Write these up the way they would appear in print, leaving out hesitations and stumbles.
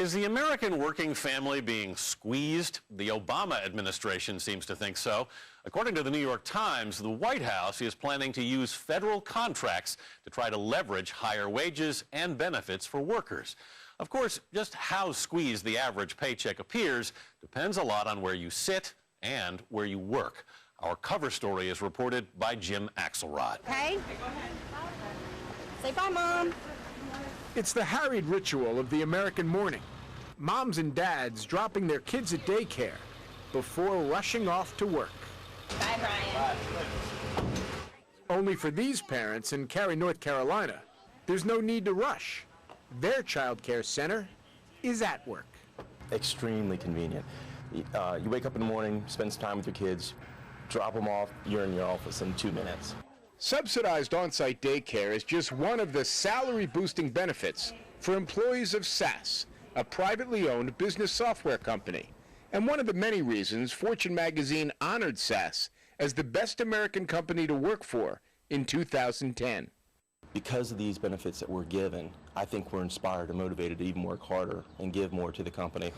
Is the American working family being squeezed? The Obama administration seems to think so. According to the New York Times, the White House is planning to use federal contracts to try to leverage higher wages and benefits for workers. Of course, just how squeezed the average paycheck appears depends a lot on where you sit and where you work. Our cover story is reported by Jim Axelrod. Okay. Say bye, Mom. It's the harried ritual of the American morning. Moms and dads dropping their kids at daycare before rushing off to work. Bye, Brian. Only for these parents in Cary, North Carolina, there's no need to rush. Their child care center is at work. Extremely convenient. You wake up in the morning, spend some time with your kids, drop them off, you're in your office in 2 minutes. Subsidized on-site daycare is just one of the salary-boosting benefits for employees of SAS, a privately owned business software company, and one of the many reasons Fortune magazine honored SAS as the best American company to work for in 2010. Because of these benefits that we're given, I think we're inspired and motivated to even work harder and give more to the company.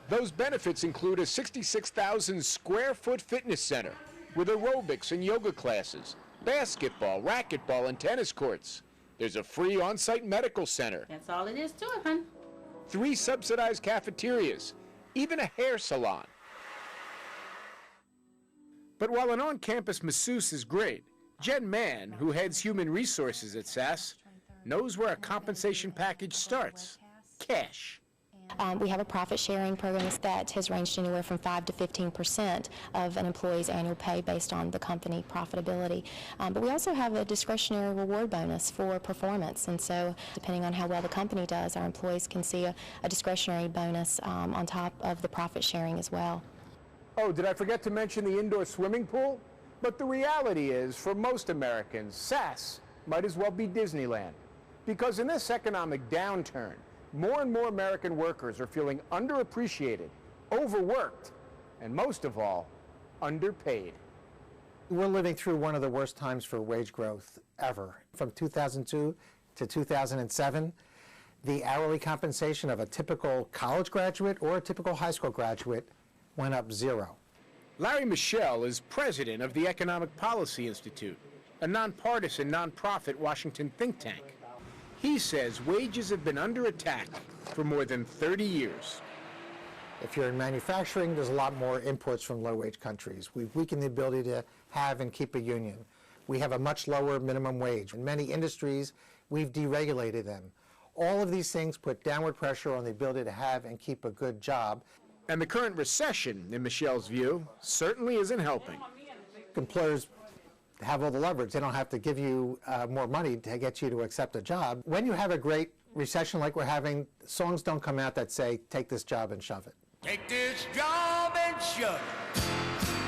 Those benefits include a 66,000 square foot fitness center with aerobics and yoga classes, basketball, racquetball, and tennis courts. There's a free on-site medical center. That's all it is to it, hon. 3 subsidized cafeterias, even a hair salon. But while an on-campus masseuse is great, Jen Mann, who heads human resources at SAS, knows where a compensation package starts: cash. We have a profit-sharing program that has ranged anywhere from 5 to 15% of an employee's annual pay based on the company profitability. But we also have a discretionary reward bonus for performance, and so depending on how well the company does, our employees can see a discretionary bonus on top of the profit sharing as well. Oh, did I forget to mention the indoor swimming pool? But the reality is, for most Americans, SAS might as well be Disneyland. Because in this economic downturn, more and more American workers are feeling underappreciated, overworked, and most of all, underpaid. We're living through one of the worst times for wage growth ever. From 2002 to 2007, the hourly compensation of a typical college graduate or a typical high school graduate went up 0. Larry Michel is president of the Economic Policy Institute, a nonpartisan, nonprofit Washington think tank. He says wages have been under attack for more than 30 years. If you're in manufacturing, there's a lot more imports from low-wage countries. We've weakened the ability to have and keep a union. We have a much lower minimum wage. In many industries, we've deregulated them. All of these things put downward pressure on the ability to have and keep a good job. And the current recession, in Michel's view, certainly isn't helping. Employers have all the leverage. They don't have to give you more money to get you to accept a job. When you have a great recession like we're having, songs don't come out that say, take this job and shove it. Take this job and shove it.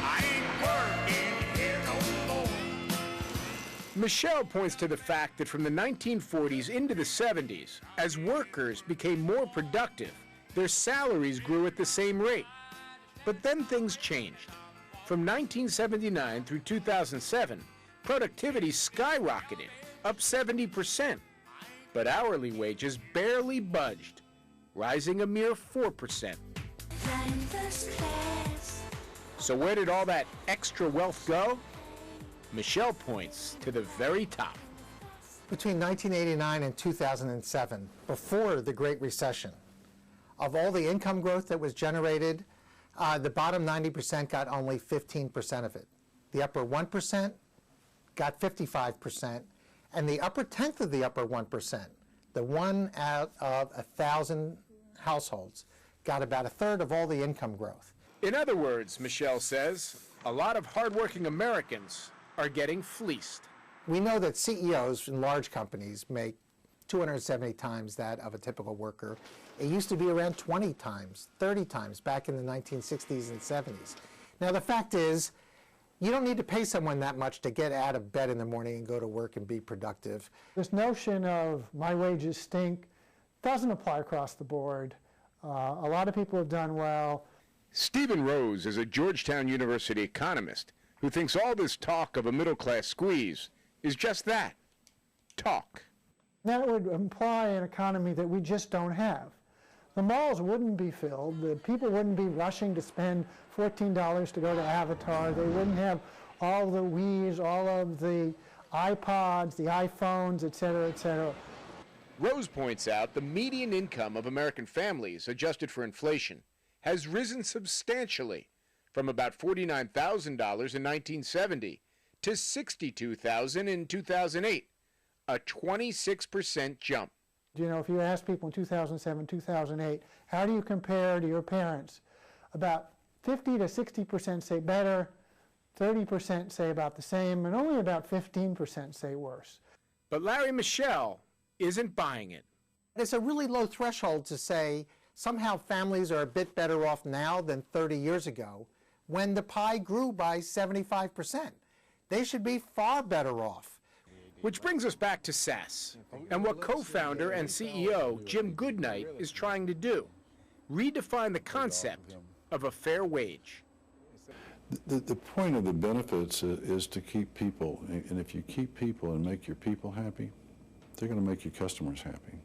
I ain't working here no more. Michel points to the fact that from the 1940s into the 70s, as workers became more productive, their salaries grew at the same rate. But then things changed. From 1979 through 2007, productivity skyrocketed, up 70%. But hourly wages barely budged, rising a mere 4%. So where did all that extra wealth go? Michel points to the very top. Between 1989 and 2007, before the Great Recession, of all the income growth that was generated, the bottom 90% got only 15% of it. The upper 1% got 55%, and the upper tenth of the upper 1%, the 1 out of 1,000 households, got about a third of all the income growth. In other words, Michel says, a lot of hardworking Americans are getting fleeced. We know that CEOs in large companies make 270 times that of a typical worker. It used to be around 20 times, 30 times back in the 1960s and 70s. Now the fact is, you don't need to pay someone that much to get out of bed in the morning and go to work and be productive. This notion of my wages stink doesn't apply across the board. A lot of people have done well. Stephen Rose is a Georgetown University economist who thinks all this talk of a middle-class squeeze is just that, talk. That would imply an economy that we just don't have. the malls wouldn't be filled. The people wouldn't be rushing to spend $14 to go to Avatar. They wouldn't have all the Wiis, all of the iPods, the iPhones, et cetera, et cetera. Rose points out the median income of American families, adjusted for inflation, has risen substantially from about $49,000 in 1970 to $62,000 in 2008, a 26% jump. You know, if you ask people in 2007, 2008, how do you compare to your parents? About 50 to 60% say better, 30% say about the same, and only about 15% say worse. But Larry Michel isn't buying it. It's a really low threshold to say somehow families are a bit better off now than 30 years ago when the pie grew by 75%. They should be far better off. Which brings us back to SAS and what co-founder and CEO Jim Goodnight is trying to do: redefine the concept of a fair wage. The point of the benefits is to keep people, and if you keep people and make your people happy, they're going to make your customers happy.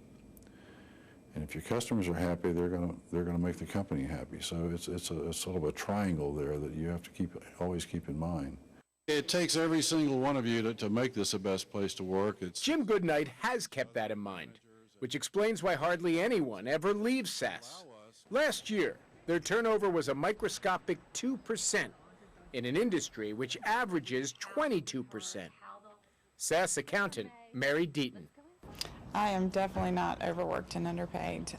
And if your customers are happy, they're going to make the company happy. So it's a sort of a triangle there that you have to always keep in mind. It takes every single one of you to make this the best place to work. Jim Goodnight has kept that in mind, which explains why hardly anyone ever leaves SAS. Last year, their turnover was a microscopic 2% in an industry which averages 22%. SAS accountant Mary Deaton. I am definitely not overworked and underpaid.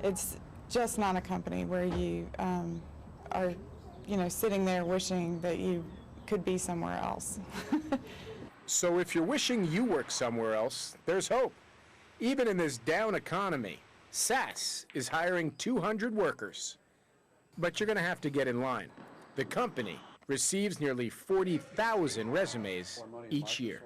It's just not a company where you are, sitting there wishing that you could be somewhere else. So if you're wishing you work somewhere else, there's hope. Even in this down economy, SAS is hiring 200 workers. But you're going to have to get in line. The company receives nearly 40,000 resumes each year.